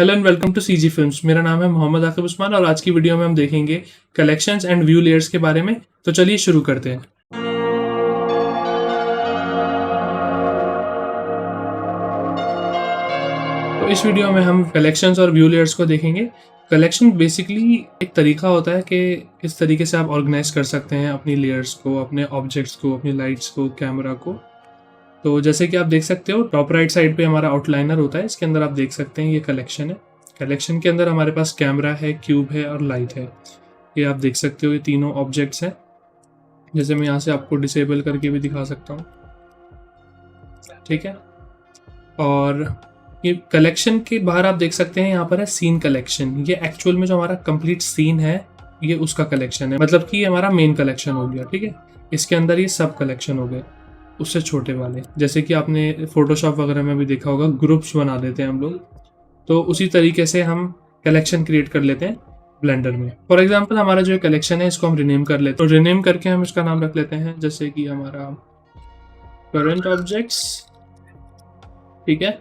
Hello and welcome to CG films. मेरा नाम है मोहम्मद आकिब उस्मान और आज की वीडियो में हम देखेंगे कलेक्शंस एंड व्यू लेयर्स के बारे में। तो चलिए शुरू करते हैं। तो इस वीडियो में हम कलेक्शंस और व्यू लेयर्स को देखेंगे। कलेक्शन बेसिकली एक तरीका होता है कि किस तरीके से आप ऑर्गेनाइज कर सकते हैं अपनी लेयर्स को, अपने ऑब्जेक्ट्स को, अपनी लाइट्स को, कैमरा को। तो जैसे कि आप देख सकते हो टॉप राइट साइड पे हमारा आउटलाइनर होता है। इसके अंदर आप देख सकते हैं ये कलेक्शन है। कलेक्शन के अंदर हमारे पास कैमरा है, क्यूब है और लाइट है। ये आप देख सकते हो, ये तीनों ऑब्जेक्ट्स हैं। जैसे मैं यहाँ से आपको डिसेबल करके भी दिखा सकता हूँ, ठीक है। और ये कलेक्शन के बाहर आप देख सकते हैं यहाँ पर है सीन कलेक्शन। ये एक्चुअल में जो हमारा कंप्लीट सीन है ये उसका कलेक्शन है, मतलब कि ये हमारा मेन कलेक्शन हो गया, ठीक है। इसके अंदर ये सब कलेक्शन हो गए उससे छोटे वाले। जैसे कि आपने फोटोशॉप वगैरह में भी देखा होगा, ग्रुप्स बना देते हैं हम लोग, तो उसी तरीके से हम कलेक्शन क्रिएट कर लेते हैं ब्लेंडर में। फॉर एग्जांपल हमारा जो कलेक्शन है इसको हम रिनेम कर लेते हैं। तो रिनेम करके हम इसका नाम रख लेते हैं जैसे कि हमारा करंट ऑब्जेक्ट्स, ठीक है।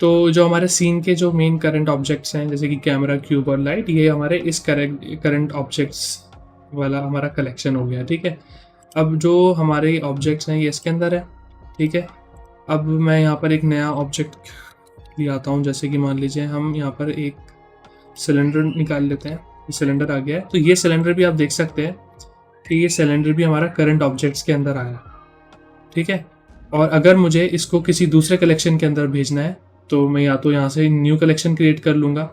तो जो हमारे सीन के जो मेन करंट ऑब्जेक्ट्स हैं जैसे कि कैमरा, क्यूब और लाइट, ये हमारे इस करंट ऑब्जेक्ट्स वाला हमारा कलेक्शन हो गया, ठीक है। अब जो हमारे ऑब्जेक्ट्स हैं ये इसके अंदर है, ठीक है। अब मैं यहाँ पर एक नया ऑब्जेक्ट ले आता हूँ। जैसे कि मान लीजिए हम यहाँ पर एक सिलेंडर निकाल लेते हैं। ये सिलेंडर आ गया है। तो ये सिलेंडर भी आप देख सकते हैं कि ये सिलेंडर भी हमारा करंट ऑब्जेक्ट्स के अंदर आया, ठीक है। और अगर मुझे इसको किसी दूसरे कलेक्शन के अंदर भेजना है तो मैं या तो यहाँ से न्यू कलेक्शन क्रिएट कर लूँगा,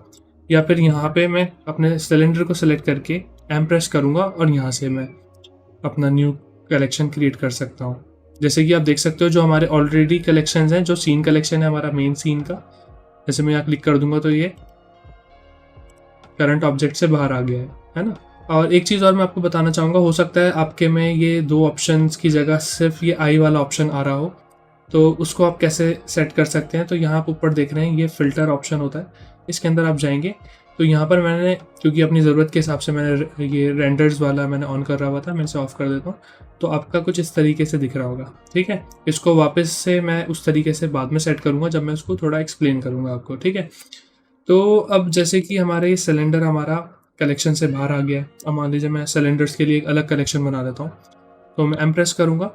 या फिर यहाँ पे मैं अपने सिलेंडर को सेलेक्ट करके एम प्रेस करूँगा और यहाँ से मैं अपना न्यू कलेक्शन क्रिएट कर सकता हूँ। जैसे कि आप देख सकते हो जो हमारे ऑलरेडी कलेक्शंस हैं, जो सीन कलेक्शन है हमारा मेन सीन का, जैसे मैं यहाँ क्लिक कर दूंगा तो ये करंट ऑब्जेक्ट से बाहर आ गया है ना। और एक चीज़ और मैं आपको बताना चाहूँगा, हो सकता है आपके में ये दो ऑप्शंस की जगह सिर्फ ये आई वाला ऑप्शन आ रहा हो, तो उसको आप कैसे सेट कर सकते हैं। तो यहाँ आप ऊपर देख रहे हैं ये फिल्टर ऑप्शन होता है, इसके अंदर आप जाएंगे तो यहाँ पर मैंने, क्योंकि अपनी ज़रूरत के हिसाब से मैंने ये रेंडर्स वाला मैंने ऑन कर रहा हुआ था, मैं इसे ऑफ कर देता हूँ तो आपका कुछ इस तरीके से दिख रहा होगा, ठीक है। इसको वापस से मैं उस तरीके से बाद में सेट करूँगा जब मैं उसको थोड़ा एक्सप्लेन करूँगा आपको, ठीक है। तो अब जैसे कि हमारे ये सिलेंडर हमारा कलेक्शन से बाहर आ गया है। अब मान लीजिए मैं सिलेंडर्स के लिए एक अलग कलेक्शन बना देता हूँ, तो मैं एम प्रेस करूँगा।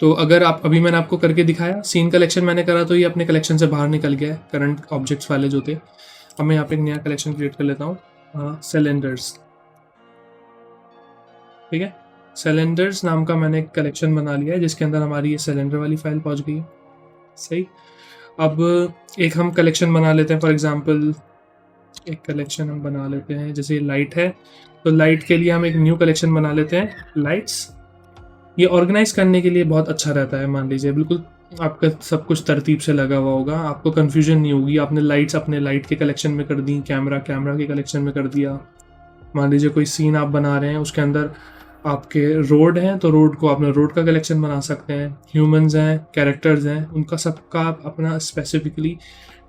तो अगर आप, अभी मैंने आपको करके दिखाया, सीन कलेक्शन मैंने करा तो ये अपने कलेक्शन से बाहर निकल गया है, करंट ऑब्जेक्ट्स वाले जो थे। अब मैं यहाँ पे एक नया कलेक्शन क्रिएट कर लेता हूँ, सिलेंडर्स, ठीक है। सिलेंडर्स नाम का मैंने एक कलेक्शन बना लिया है जिसके अंदर हमारी ये सिलेंडर वाली फाइल पहुँच गई है, सही। अब एक हम कलेक्शन बना लेते हैं। फॉर एग्जांपल एक कलेक्शन हम बना लेते हैं, जैसे लाइट है तो लाइट के लिए हम एक न्यू कलेक्शन बना लेते हैं, लाइट्स। ये ऑर्गेनाइज करने के लिए बहुत अच्छा रहता है। मान लीजिए बिल्कुल आपका सब कुछ तरतीब से लगा हुआ होगा, आपको कन्फ्यूजन नहीं होगी। आपने लाइट्स अपने लाइट के कलेक्शन में कर दी, कैमरा के कलेक्शन में कर दिया। मान लीजिए कोई सीन आप बना रहे हैं, उसके अंदर आपके रोड हैं तो रोड को आपने रोड का कलेक्शन बना सकते हैं। ह्यूमंस हैं, कैरेक्टर्स हैं, उनका सबका आप अपना स्पेसिफिकली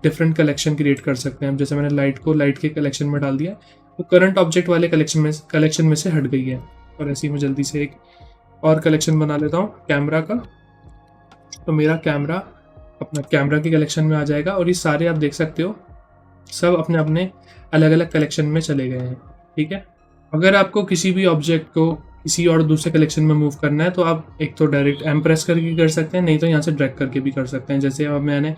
डिफरेंट कलेक्शन क्रिएट कर सकते हैं। जैसे मैंने लाइट को लाइट के कलेक्शन में डाल दिया, वो करंट ऑब्जेक्ट वाले कलेक्शन में से हट गई है। और ऐसे ही मैं जल्दी से एक और कलेक्शन बना लेता हूँ कैमरा का, तो मेरा कैमरा अपना कैमरा के कलेक्शन में आ जाएगा। और ये सारे आप देख सकते हो सब अपने अपने अलग अलग कलेक्शन में चले गए हैं, ठीक है। अगर आपको किसी भी ऑब्जेक्ट को किसी और दूसरे कलेक्शन में मूव करना है तो आप एक तो डायरेक्ट एम प्रेस करके कर सकते हैं, नहीं तो यहाँ से ड्रैग करके भी कर सकते हैं। जैसे अब मैंने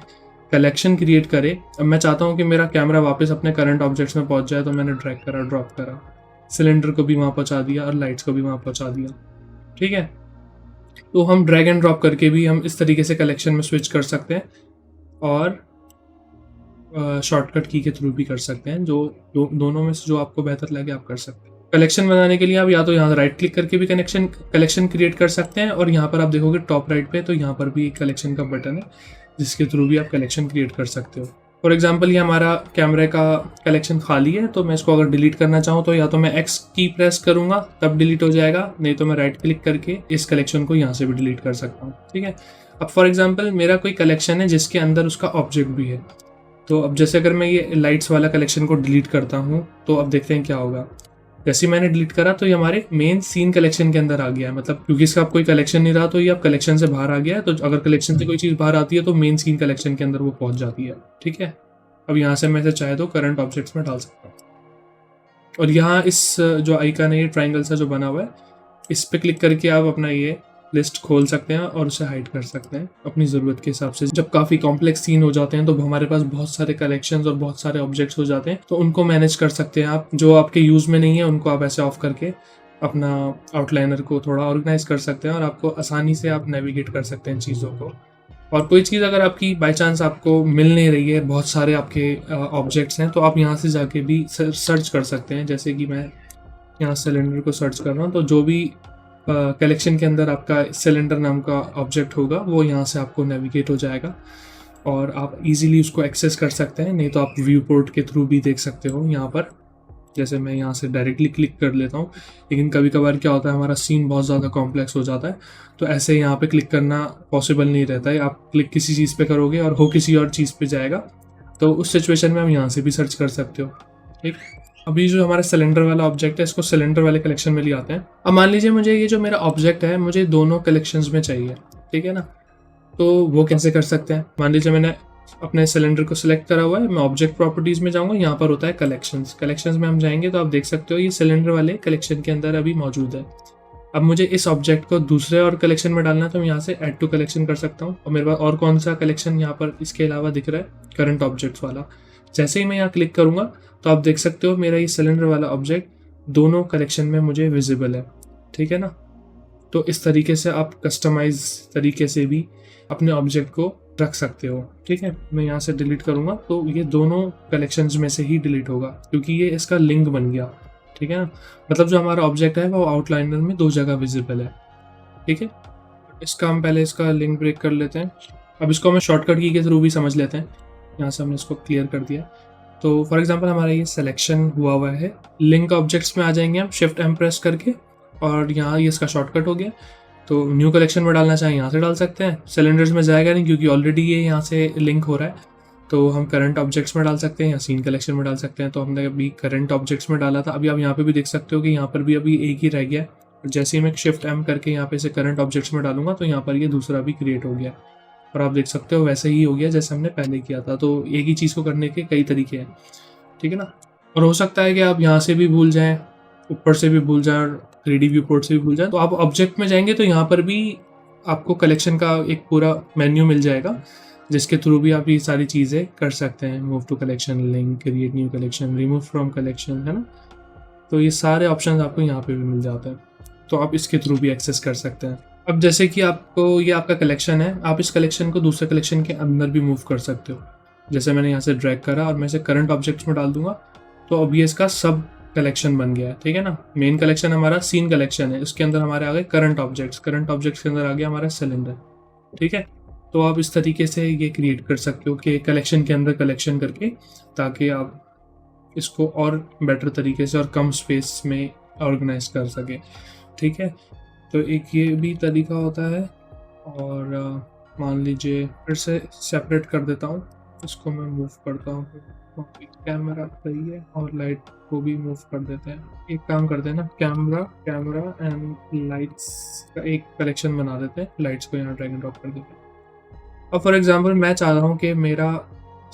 कलेक्शन क्रिएट करे, अब मैं चाहता हूँ कि मेरा कैमरा वापस अपने करंट ऑब्जेक्ट्स में पहुँच जाए, तो मैंने ड्रैग करा, ड्रॉप करा, सिलेंडर को भी वहाँ पहुँचा दिया और लाइट्स को भी वहाँ पहुँचा दिया, ठीक है। तो हम ड्रैग एंड ड्रॉप करके भी हम इस तरीके से कलेक्शन में स्विच कर सकते हैं और शॉर्टकट की के थ्रू भी कर सकते हैं। दोनों में से जो आपको बेहतर लगे आप कर सकते हैं। कलेक्शन बनाने के लिए आप या तो यहाँ राइट क्लिक करके भी कलेक्शन क्रिएट कर सकते हैं, और यहाँ पर आप देखोगे टॉप राइट पे तो यहाँ पर भी एक कलेक्शन का बटन है जिसके थ्रू भी आप कलेक्शन क्रिएट कर सकते हो। फॉर एग्जाम्पल ये हमारा कैमरे का कलेक्शन खाली है, तो मैं इसको अगर डिलीट करना चाहूँ तो या तो मैं एक्स की प्रेस करूँगा तब डिलीट हो जाएगा, नहीं तो मैं राइट क्लिक करके इस कलेक्शन को यहाँ से भी डिलीट कर सकता हूँ, ठीक है। अब फॉर एग्जाम्पल मेरा कोई कलेक्शन है जिसके अंदर उसका ऑब्जेक्ट भी है, तो अब जैसे अगर मैं ये लाइट्स वाला कलेक्शन को डिलीट करता हूँ तो अब देखते हैं क्या होगा। जैसे मैंने डिलीट करा तो ये हमारे मेन सीन कलेक्शन के अंदर आ गया है, मतलब क्योंकि इसका कोई कलेक्शन नहीं रहा तो ये अब कलेक्शन से बाहर आ गया है। तो अगर कलेक्शन से कोई चीज़ बाहर आती है तो मेन सीन कलेक्शन के अंदर वो पहुंच जाती है, ठीक है। अब यहाँ से मैं इसे चाहे तो करंट ऑब्जेक्ट्स में डाल सकता हूँ। और यहाँ इस जो आइकन है, ये ट्राइंगल सा जो बना हुआ है, इस पे क्लिक करके आप अपना ये लिस्ट खोल सकते हैं और उसे हाइड कर सकते हैं अपनी ज़रूरत के हिसाब से। जब काफ़ी कॉम्प्लेक्स सीन हो जाते हैं तो हमारे पास बहुत सारे कलेक्शंस और बहुत सारे ऑब्जेक्ट्स हो जाते हैं, तो उनको मैनेज कर सकते हैं आप। जो आपके यूज़ में नहीं है उनको आप ऐसे ऑफ करके अपना आउटलाइनर को थोड़ा ऑर्गेनाइज कर सकते हैं और आपको आसानी से आप नेविगेट कर सकते हैं चीज़ों को। और कोई चीज़ अगर आपकी बाई चांस आपको मिल नहीं रही है, बहुत सारे आपके ऑब्जेक्ट्स हैं, तो आप यहाँ से जाके भी सर्च कर सकते हैं। जैसे कि मैं यहाँ सिलेंडर को सर्च कर रहा हूँ, तो जो भी कलेक्शन के अंदर आपका सिलेंडर नाम का ऑब्जेक्ट होगा वो यहाँ से आपको नेविगेट हो जाएगा और आप इजीली उसको एक्सेस कर सकते हैं। नहीं तो आप व्यू पोर्ट के थ्रू भी देख सकते हो यहाँ पर। जैसे मैं यहाँ से डायरेक्टली क्लिक कर लेता हूँ, लेकिन कभी कभार क्या होता है, हमारा सीन बहुत ज़्यादा कॉम्प्लेक्स हो जाता है, तो ऐसे यहाँ पे क्लिक करना पॉसिबल नहीं रहता है। आप क्लिक किसी चीज़ पे करोगे और हो किसी और चीज़ पे जाएगा, तो उस सिचुएशन में हम यहाँ से भी सर्च कर सकते हो। ठीक, अभी जो हमारा सिलेंडर वाला ऑब्जेक्ट है, इसको सिलेंडर वाले कलेक्शन में ले आते हैं। अब मान लीजिए मुझे ये जो मेरा ऑब्जेक्ट है, मुझे दोनों कलेक्शंस में चाहिए, ठीक है ना। तो वो कैसे कर सकते हैं, मान लीजिए मैंने अपने सिलेंडर को सिलेक्ट करा हुआ है, मैं ऑब्जेक्ट प्रॉपर्टीज में जाऊंगा, यहाँ पर होता है कलेक्शंस में हम जाएंगे तो आप देख सकते हो ये सिलेंडर वाले कलेक्शन के अंदर अभी मौजूद है। अब मुझे इस ऑब्जेक्ट को दूसरे और कलेक्शन में डालना है, तो मैं यहाँ से ऐड टू कलेक्शन कर सकता हूँ और मेरे पास और कौन सा कलेक्शन यहाँ पर इसके अलावा दिख रहा है, करंट ऑब्जेक्ट्स वाला। जैसे ही मैं यहाँ क्लिक करूँगा तो आप देख सकते हो मेरा ये सिलेंडर वाला ऑब्जेक्ट दोनों कलेक्शन में मुझे विजिबल है, ठीक है ना। तो इस तरीके से आप कस्टमाइज तरीके से भी अपने ऑब्जेक्ट को रख सकते हो, ठीक है। मैं यहाँ से डिलीट करूँगा तो ये दोनों कलेक्शंस में से ही डिलीट होगा, क्योंकि ये इसका लिंक बन गया, ठीक है ना। मतलब जो हमारा ऑब्जेक्ट है वो आउटलाइनर में दो जगह विजिबल है, ठीक है। इसका हम पहले इसका लिंक ब्रेक कर लेते हैं। अब इसको हमें शॉर्टकट की के थ्रू भी समझ लेते हैं। यहाँ से हमने इसको क्लियर कर दिया। तो फॉर एग्जांपल हमारा ये सिलेक्शन हुआ है, लिंक ऑब्जेक्ट्स में आ जाएंगे हम शिफ्ट एम प्रेस करके, और यहाँ ये इसका शॉर्टकट हो गया। तो न्यू कलेक्शन में डालना चाहें यहाँ से डाल सकते हैं, सिलेंडर्स में जाएगा नहीं क्योंकि ऑलरेडी ये यहाँ से लिंक हो रहा है। तो हम करंट ऑब्जेक्ट्स में डाल सकते हैं या सीन कलेक्शन में डाल सकते हैं। तो हमने अभी करंट ऑब्जेक्ट्स में डाला था, अभी आप यहाँ पे भी देख सकते हो कि यहाँ पर भी अभी एक ही रह गया है। जैसे ही मैं शिफ्ट एम करके यहाँ पे से करंट ऑब्जेक्ट्स में डालूंगा तो यहाँ पर ये दूसरा भी क्रिएट हो गया, और आप देख सकते हो वैसे ही हो गया जैसे हमने पहले किया था। तो एक ही चीज़ को करने के कई तरीके हैं, ठीक है ना। और हो सकता है कि आप यहाँ से भी भूल जाएं, ऊपर से भी भूल जाएं, 3D व्यू पोर्ट से भी भूल जाएं। तो आप ऑब्जेक्ट में जाएंगे तो यहाँ पर भी आपको कलेक्शन का एक पूरा मेन्यू मिल जाएगा, जिसके थ्रू भी आप ये सारी चीज़ें कर सकते हैं। Move to collection, link, create new collection, remove from collection, है ना। तो ये सारे ऑप्शन आपको यहाँ पे भी मिल जाते हैं, तो आप इसके थ्रू भी एक्सेस कर सकते हैं। अब जैसे कि आपको ये आपका कलेक्शन है, आप इस कलेक्शन को दूसरे कलेक्शन के अंदर भी मूव कर सकते हो। जैसे मैंने यहाँ से ड्रैग करा और मैं इसे करंट ऑब्जेक्ट्स में डाल दूंगा, तो अब ये इसका सब कलेक्शन बन गया है, ठीक है ना। मेन कलेक्शन हमारा सीन कलेक्शन है, उसके अंदर हमारे आ गए करंट ऑब्जेक्ट्स के अंदर आ गया हमारा सिलेंडर, ठीक है। तो आप इस तरीके से ये क्रिएट कर सकते हो कि कलेक्शन के अंदर कलेक्शन करके, ताकि आप इसको और बेटर तरीके से और कम स्पेस में ऑर्गेनाइज कर सके, ठीक है। तो एक ये भी तरीका होता है। और मान लीजिए फिर से सेपरेट कर देता हूँ, इसको मैं मूव करता हूँ, कैमरा सही है, और लाइट को भी मूव कर देते हैं। एक काम करते हैं ना, कैमरा एंड लाइट्स का एक कलेक्शन बना देते हैं, लाइट्स को यहाँ ड्रैग एंड ड्रॉप कर देते हैं। अब फॉर एग्जांपल मैं चाह रहा हूँ कि मेरा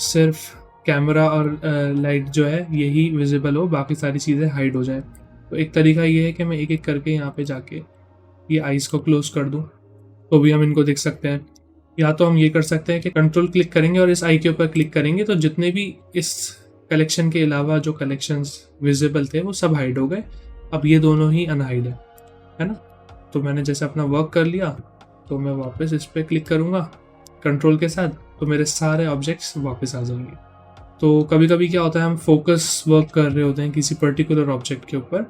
सिर्फ कैमरा और लाइट जो है यही विजिबल हो, बाकी सारी चीज़ें हाइड हो जाए। तो एक तरीका ये है कि मैं एक एक करके यहाँ पे जाके ये आइज़ को क्लोज कर दूँ, तो भी हम इनको देख सकते हैं। या तो हम ये कर सकते हैं कि कंट्रोल क्लिक करेंगे और इस आई के ऊपर क्लिक करेंगे, तो जितने भी इस कलेक्शन के अलावा जो कलेक्शंस विजिबल थे वो सब हाइड हो गए। अब ये दोनों ही अनहाइड है ना। तो मैंने जैसे अपना वर्क कर लिया, तो मैं वापस इस पर क्लिक करूँगा कंट्रोल के साथ, तो मेरे सारे ऑब्जेक्ट्स वापस आ जाएंगे। तो कभी कभी क्या होता है, हम फोकस वर्क कर रहे होते हैं किसी पर्टिकुलर ऑब्जेक्ट के ऊपर,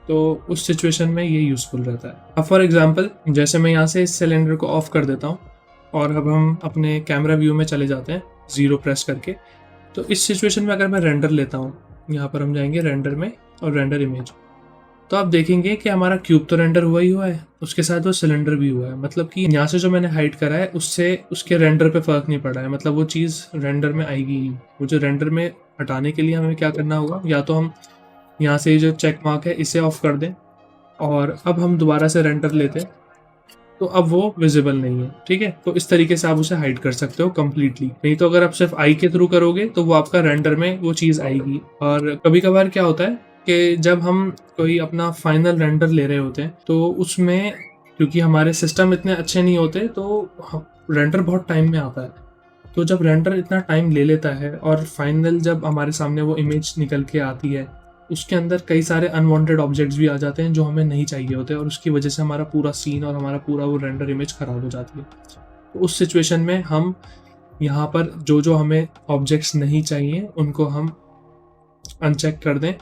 तो उस सिचुएशन में ये यूज़फुल रहता है। अब फॉर एग्जांपल जैसे मैं यहाँ से इस सिलेंडर को ऑफ कर देता हूँ और अब हम अपने कैमरा व्यू में चले जाते हैं 0 प्रेस करके। तो इस सिचुएशन में अगर मैं रेंडर लेता हूँ, यहाँ पर हम जाएंगे रेंडर में और रेंडर इमेज, तो आप देखेंगे कि हमारा क्यूब तो रेंडर हुआ ही हुआ है, उसके साथ वो सिलेंडर भी हुआ है। मतलब कि यहाँ से जो मैंने हाइड करा है उससे उसके रेंडर पे फर्क नहीं पड़ा है, मतलब वो चीज़ रेंडर में आएगी ही। वो जो रेंडर में हटाने के लिए हमें क्या करना होगा, या तो हम यहाँ से जो चेक मार्क है इसे ऑफ कर दें, और अब हम दोबारा से रेंडर लेते हैं तो अब वो विजिबल नहीं है, ठीक है। तो इस तरीके से आप उसे हाइड कर सकते हो कम्प्लीटली। नहीं तो अगर आप सिर्फ आई के थ्रू करोगे तो वो आपका रेंडर में वो चीज़ आएगी। और कभी कभार क्या होता है कि जब हम कोई अपना फाइनल रेंडर ले रहे होते हैं तो उसमें, क्योंकि हमारे सिस्टम इतने अच्छे नहीं होते, तो रेंडर बहुत टाइम में आता है। तो जब रेंडर इतना टाइम ले लेता है और फाइनल जब हमारे सामने वो इमेज निकल के आती है, उसके अंदर कई सारे अनवांटेड ऑब्जेक्ट्स भी आ जाते हैं जो हमें नहीं चाहिए होते, और उसकी वजह से हमारा पूरा सीन और हमारा पूरा वो रेंडर इमेज खराब हो जाती है। तो उस सिचुएशन में हम यहाँ पर जो जो हमें ऑब्जेक्ट्स नहीं चाहिए उनको हम अनचेक कर दें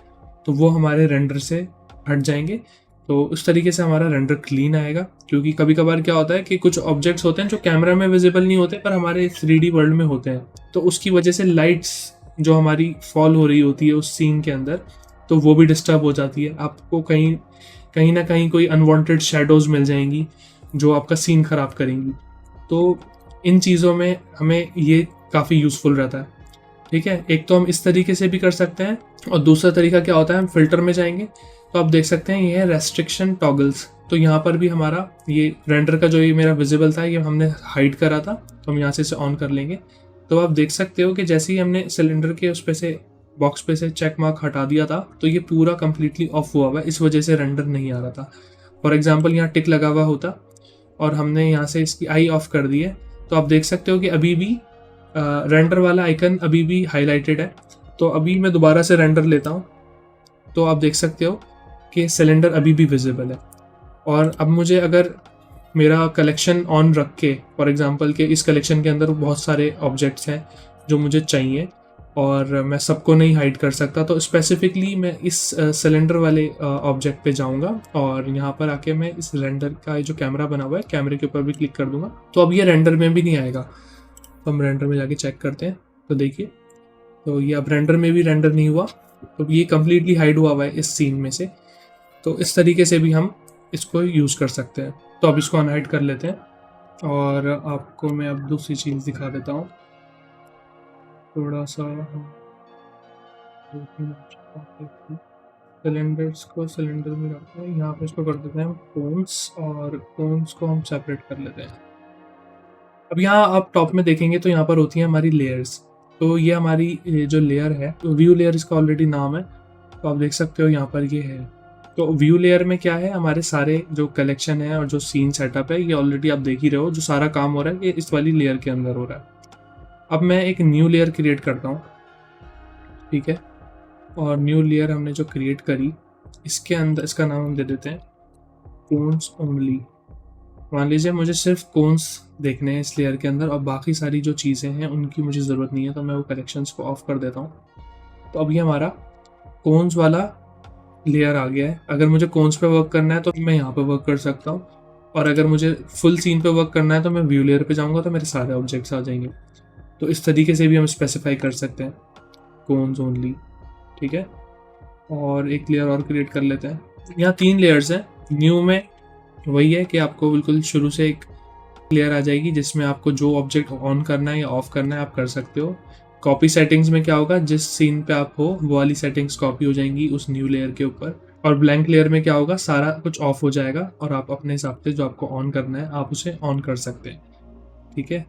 तो वो हमारे रेंडर से हट जाएंगे। तो उस तरीके से हमारा रेंडर क्लीन आएगा। क्योंकि कभी कभार क्या होता है कि कुछ ऑब्जेक्ट्स होते हैं जो कैमरा में विजिबल नहीं होते पर हमारे 3D वर्ल्ड में होते हैं, तो उसकी वजह से लाइट्स जो हमारी फॉल हो रही होती है उस सीन के अंदर, तो वो भी डिस्टर्ब हो जाती है। आपको कहीं कहीं ना कहीं कोई अनवांटेड शेडोज मिल जाएंगी जो आपका सीन खराब करेंगी। तो इन चीज़ों में हमें ये काफ़ी यूज़फुल रहता है, ठीक है। एक तो हम इस तरीके से भी कर सकते हैं, और दूसरा तरीका क्या होता है, हम फिल्टर में जाएंगे तो आप देख सकते हैं ये है रेस्ट्रिक्शन टॉगल्स। तो यहाँ पर भी हमारा ये रेंडर का जो ये मेरा विजिबल था ये हमने हाइड करा था, तो हम यहाँ से इसे ऑन कर लेंगे। तो आप देख सकते हो कि जैसे ही हमने सिलेंडर के उस पे से बॉक्स पे से चेक मार्क हटा दिया था तो ये पूरा कंप्लीटली ऑफ हुआ हुआ है, इस वजह से रेंडर नहीं आ रहा था। फॉर एग्जाम्पल यहाँ टिक लगा हुआ होता और हमने यहाँ से इसकी आई ऑफ कर दी है, तो आप देख सकते हो कि अभी भी रेंडर वाला आइकन अभी भी हाईलाइटेड है। तो अभी मैं दोबारा से रेंडर लेता हूँ तो आप देख सकते हो कि सिलेंडर अभी भी विजिबल है। और अब मुझे अगर मेरा कलेक्शन ऑन रख के, फॉर एग्जांपल कि इस कलेक्शन के अंदर बहुत सारे ऑब्जेक्ट्स हैं जो मुझे चाहिए और मैं सबको नहीं हाइड कर सकता, तो स्पेसिफिकली मैं इस सिलेंडर वाले ऑब्जेक्ट पे जाऊंगा और यहाँ पर आके मैं इस रेंडर का जो कैमरा बना हुआ है कैमरे के ऊपर भी क्लिक कर दूंगा। तो अब ये रेंडर में भी नहीं आएगा। तो हम रेंडर में जाके चेक करते हैं तो देखिए, तो ये अब रेंडर में भी रेंडर नहीं हुआ, तो ये कम्प्लीटली हाइड हुआ हुआ है इस सीन में से। तो इस तरीके से भी हम इसको यूज़ कर सकते हैं। तो अब इसको अनहाइड कर लेते हैं और आपको मैं अब दूसरी चीज़ दिखा देता हूँ। थोड़ा सा सिलेंडर्स को सिलेंडर में रखते हैं, यहाँ पे इसको कर देते हैं कोन्स, और कोन्स को हम सेपरेट कर लेते हैं। अब यहाँ आप टॉप में देखेंगे तो यहाँ पर होती हैं हमारी लेयर्स। तो ये हमारी जो लेयर है, तो व्यू लेयर इसका ऑलरेडी नाम है, तो आप देख सकते हो यहाँ पर ये है। तो व्यू लेयर में क्या है, हमारे सारे जो कलेक्शन है और जो सीन सेटअप है ये ऑलरेडी आप देख ही रहे हो, जो सारा काम हो रहा है ये इस वाली लेयर के अंदर हो रहा है। अब मैं एक न्यू लेयर क्रिएट करता हूँ, ठीक है। और न्यू लेयर हमने जो क्रिएट करी इसके अंदर इसका नाम हम दे देते हैं कोन्स ओनली। मान लीजिए मुझे सिर्फ कोन्स देखने हैं इस लेयर के अंदर और बाकी सारी जो चीज़ें हैं उनकी मुझे ज़रूरत नहीं है, तो मैं वो कलेक्शंस को ऑफ कर देता हूँ। तो अब ये हमारा कोन्स वाला लेयर आ गया है। अगर मुझे कोन्स पे वर्क करना है तो मैं यहाँ पे वर्क कर सकता हूँ, और अगर मुझे फुल सीन पे वर्क करना है तो मैं व्यू लेयर पे जाऊँगा तो मेरे सारे ऑब्जेक्ट्स आ जाएंगे। तो इस तरीके से भी हम स्पेसिफाई कर सकते हैं कोन्स ओनली, ठीक है। और एक लेयर और क्रिएट कर लेते हैं। यहाँ 3 लेयर्स हैं। न्यू में वही है कि आपको बिल्कुल शुरू से एक लेयर आ जाएगी जिसमें आपको जो ऑब्जेक्ट ऑन करना है या ऑफ करना है आप कर सकते हो। कॉपी सेटिंग्स में क्या होगा, जिस सीन पे आप हो वो वाली सेटिंग्स कॉपी हो जाएंगी उस न्यू लेयर के ऊपर। और ब्लैंक लेयर में क्या होगा, सारा कुछ ऑफ हो जाएगा और आप अपने हिसाब से जो आपको ऑन करना है आप उसे ऑन कर सकते हैं, ठीक है।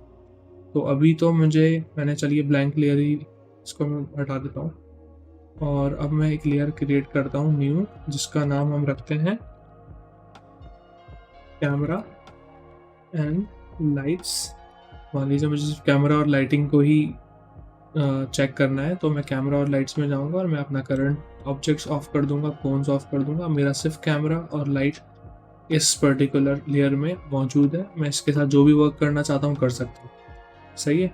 तो अभी तो मैंने चलिए ब्लैंक लेयर ही इसको मैं हटा देता हूँ, और अब मैं एक लेयर क्रिएट करता हूँ न्यू, जिसका नाम हम रखते हैं कैमरा एंड लाइट्स। मान लीजिए मुझे सिर्फ कैमरा और लाइटिंग को ही चेक करना है, तो मैं कैमरा और लाइट्स में जाऊंगा और मैं अपना करंट ऑब्जेक्ट्स ऑफ कर दूंगा, कोन्स ऑफ कर दूंगा। मेरा सिर्फ कैमरा और लाइट इस पर्टिकुलर लेयर में मौजूद है। मैं इसके साथ जो भी वर्क करना चाहता हूँ कर सकता हूँ, सही है।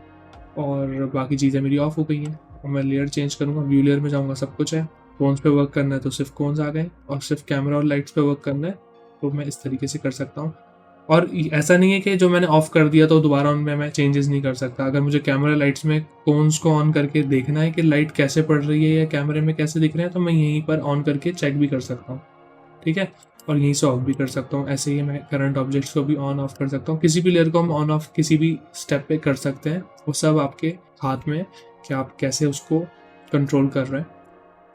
और बाकी चीज़ें मेरी ऑफ हो गई हैं। और मैं लेयर चेंज करूँगा, व्यू लेयर में जाऊँगा, सब कुछ है। कोन्स पे वर्क करना है तो सिर्फ कोन्स आ गए, और सिर्फ कैमरा और लाइट्स पे वर्क करना है तो मैं इस तरीके से कर सकता हूँ। और ऐसा नहीं है कि जो मैंने ऑफ कर दिया तो दोबारा उनमें मैं चेंजेस नहीं कर सकता। अगर मुझे कैमरा लाइट्स में कोन्स को ऑन करके देखना है कि लाइट कैसे पड़ रही है या कैमरे में कैसे दिख रहे हैं, तो मैं यहीं पर ऑन करके चेक भी कर सकता हूँ, ठीक है। और यहीं से ऑफ भी कर सकता हूँ। ऐसे ही मैं करंट ऑब्जेक्ट्स को भी ऑन ऑफ कर सकता हूँ। किसी भी लेयर को हम ऑन ऑफ किसी भी स्टेप पे कर सकते हैं, वो सब आपके हाथ में कि आप कैसे उसको कंट्रोल कर रहे हैं,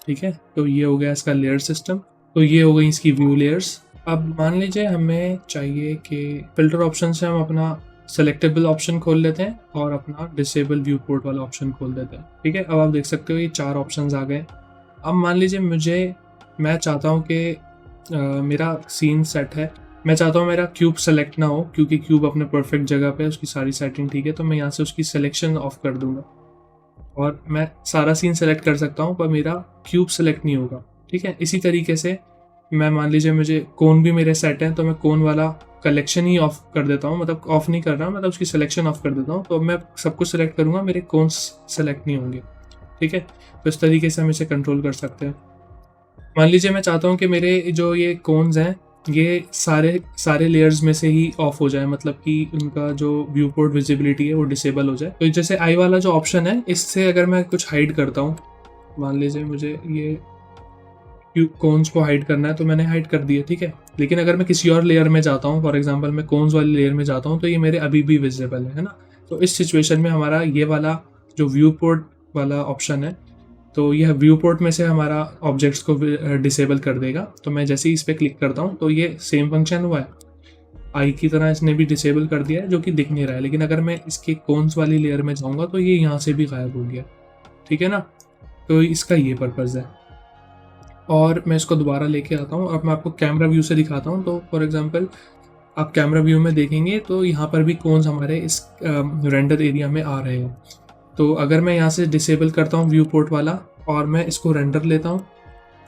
ठीक है। तो ये हो गया इसका लेयर सिस्टम। तो ये हो गई इसकी व्यू लेयर्स। अब मान लीजिए हमें चाहिए कि फ़िल्टर ऑप्शन से हम अपना सेलेक्टेबल ऑप्शन खोल लेते हैं और अपना डिसेबल व्यू पोर्ट वाला ऑप्शन खोल देते हैं। ठीक है, अब आप देख सकते हो ये 4 ऑप्शंस आ गए। अब मान लीजिए मैं चाहता हूँ कि मेरा सीन सेट है, मैं चाहता हूँ मेरा क्यूब सेलेक्ट ना हो, क्योंकि क्यूब अपने परफेक्ट जगह पे है, उसकी सारी सेटिंग ठीक है, तो मैं यहाँ से उसकी सिलेक्शन ऑफ कर दूंगा और मैं सारा सीन सेलेक्ट कर सकता हूँ, पर मेरा क्यूब सेलेक्ट नहीं होगा। ठीक है, इसी तरीके से मैं मान लीजिए मुझे कोन भी मेरे सेट हैं, तो मैं कोन वाला कलेक्शन ही ऑफ कर देता हूँ, मतलब ऑफ नहीं कर रहा, मतलब उसकी सिलेक्शन ऑफ कर देता हूँ, तो मैं सब कुछ सेलेक्ट करूँगा, मेरे कोन्स सेलेक्ट नहीं होंगे। ठीक है, तो इस तरीके से हम इसे कंट्रोल कर सकते हैं। मान लीजिए मैं चाहता हूँ कि मेरे जो ये कोन्स हैं ये सारे लेयर्स में से ही ऑफ हो जाए, मतलब कि उनका जो व्यू पोर्ट विजिबिलिटी है वो डिसेबल हो जाए। तो जैसे आई वाला जो ऑप्शन है, इससे अगर मैं कुछ हाइड करता हूँ, मान लीजिए मुझे ये कोन्स को हाइड करना है, तो मैंने हाइड कर दिया। ठीक है, लेकिन अगर मैं किसी और लेयर में जाता हूँ, फॉर एग्जांपल मैं कोन्स वाली लेयर में जाता हूँ, तो ये मेरे अभी भी विजिबल है ना। तो इस सिचुएशन में हमारा ये वाला जो व्यू पोर्ट वाला ऑप्शन है, तो यह व्यू पोर्ट में से हमारा ऑब्जेक्ट्स को डिसेबल कर देगा। तो मैं जैसे ही इस पर क्लिक करता हूँ तो ये सेम फंक्शन हुआ है, आई की तरह इसने भी डिसेबल कर दिया है, जो कि दिख नहीं रहा है। लेकिन अगर मैं इसके कोन्स वाली लेयर में जाऊँगा तो ये यहाँ से भी गायब हो गया। ठीक है ना, तो इसका ये पर्पज़ है। और मैं इसको दोबारा लेके आता हूँ, अब मैं आपको कैमरा व्यू से दिखाता हूँ। तो फॉर एग्जांपल आप कैमरा व्यू में देखेंगे तो यहाँ पर भी कोन्स हमारे इस रेंडर एरिया में आ रहे हैं। तो अगर मैं यहाँ से डिसेबल करता हूँ व्यू पोर्ट वाला और मैं इसको रेंडर लेता हूँ,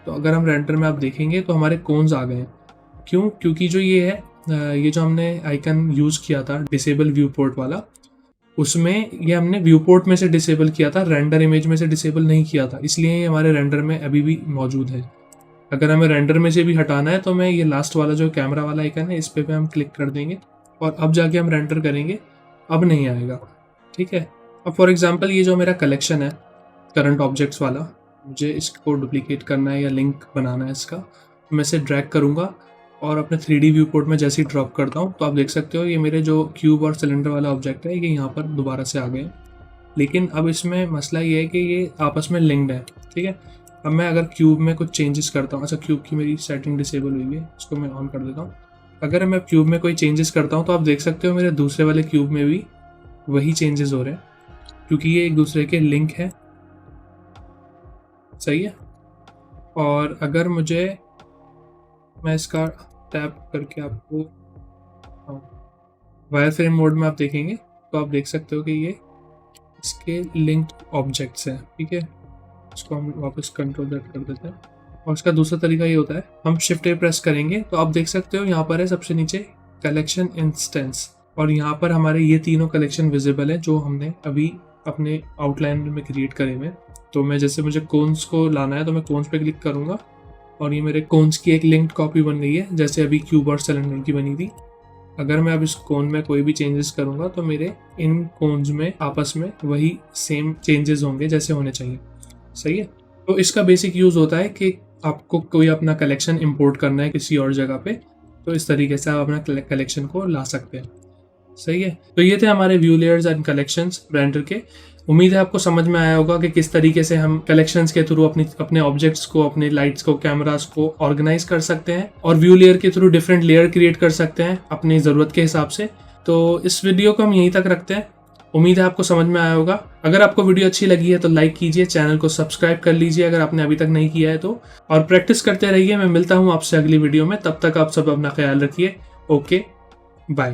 तो अगर हम रेंडर में आप देखेंगे तो हमारे कोन्स आ गए हैं। क्यों? क्योंकि जो ये है, ये जो हमने आइकन यूज़ किया था डिसेबल व्यू पोर्ट वाला, उसमें ये हमने व्यू पोर्ट में से डिसेबल किया था, रेंडर इमेज में से डिसेबल नहीं किया था, इसलिए ये हमारे रेंडर में अभी भी मौजूद है। अगर हमें रेंडर में से भी हटाना है तो मैं ये लास्ट वाला जो कैमरा वाला आइकन है, इस पे हम क्लिक कर देंगे और अब जाके हम रेंडर करेंगे, अब नहीं आएगा। ठीक है, अब फॉर एग्जांपल ये जो मेरा कलेक्शन है करंट ऑब्जेक्ट्स वाला, मुझे इसको डुप्लीकेट करना है या लिंक बनाना है इसका, मैं इसे ड्रैग करूँगा और अपने 3D व्यू पोर्ट में जैसे ही ड्रॉप करता हूँ तो आप देख सकते हो ये मेरे जो क्यूब और सिलेंडर वाला ऑब्जेक्ट है ये यहाँ पर दोबारा से आ गए। लेकिन अब इसमें मसला ये है कि ये आपस में लिंक्ड है। ठीक है, अब मैं अगर क्यूब में कुछ चेंजेस करता हूँ, अच्छा क्यूब की मेरी सेटिंग डिसेबल हुई है, इसको मैं ऑन कर देता हूँ। अगर मैं क्यूब में कोई चेंजेस करता हूँ तो आप देख सकते हो मेरे दूसरे वाले क्यूब में भी वही चेंजेस हो रहे हैं, क्योंकि ये एक दूसरे के लिंक है। सही है, और अगर मैं इसका टैप करके आपको वायर फ्रेम मोड में आप देखेंगे तो आप देख सकते हो कि ये इसके लिंक्ड ऑब्जेक्ट्स हैं। ठीक है, इसको हम वापस कंट्रोल Z कर देते हैं। और इसका दूसरा तरीका ये होता है, हम शिफ्ट A प्रेस करेंगे तो आप देख सकते हो यहाँ पर है सबसे नीचे कलेक्शन इंस्टेंस, और यहाँ पर हमारे ये तीनों कलेक्शन विजिबल है जो हमने अभी अपने आउटलाइन में क्रिएट करे हुए। तो मैं जैसे मुझे कोन्स को लाना है तो मैं कोन्स पे क्लिक करूँगा और ये मेरे कोन्स की एक लिंक्ड कॉपी बन गई है, जैसे अभी क्यूब और सिलेंडर की बनी थी। अगर मैं अब इस कोन में कोई भी चेंजेस करूँगा तो मेरे इन कोन्स में आपस में वही सेम चेंजेस होंगे जैसे होने चाहिए। सही है, तो इसका बेसिक यूज़ होता है कि आपको कोई अपना कलेक्शन इंपोर्ट करना है किसी और जगह पे, तो इस तरीके से आप अपना कलेक्शन को ला सकते हैं। सही है, तो ये थे हमारे view layers and collections render के। उम्मीद है आपको समझ में आया होगा कि किस तरीके से हम कलेक्शंस के थ्रू अपने ऑब्जेक्ट्स को, अपने लाइट्स को, कैमरास को ऑर्गेनाइज कर सकते हैं और व्यू लेयर के थ्रू डिफरेंट लेयर क्रिएट कर सकते हैं अपनी ज़रूरत के हिसाब से। तो इस वीडियो को हम यहीं तक रखते हैं, उम्मीद है आपको समझ में आया होगा। अगर आपको वीडियो अच्छी लगी है तो लाइक कीजिए, चैनल को सब्सक्राइब कर लीजिए अगर आपने अभी तक नहीं किया है तो, और प्रैक्टिस करते रहिए। मैं मिलता हूँ आपसे अगली वीडियो में, तब तक आप सब अपना ख्याल रखिए। Okay, bye.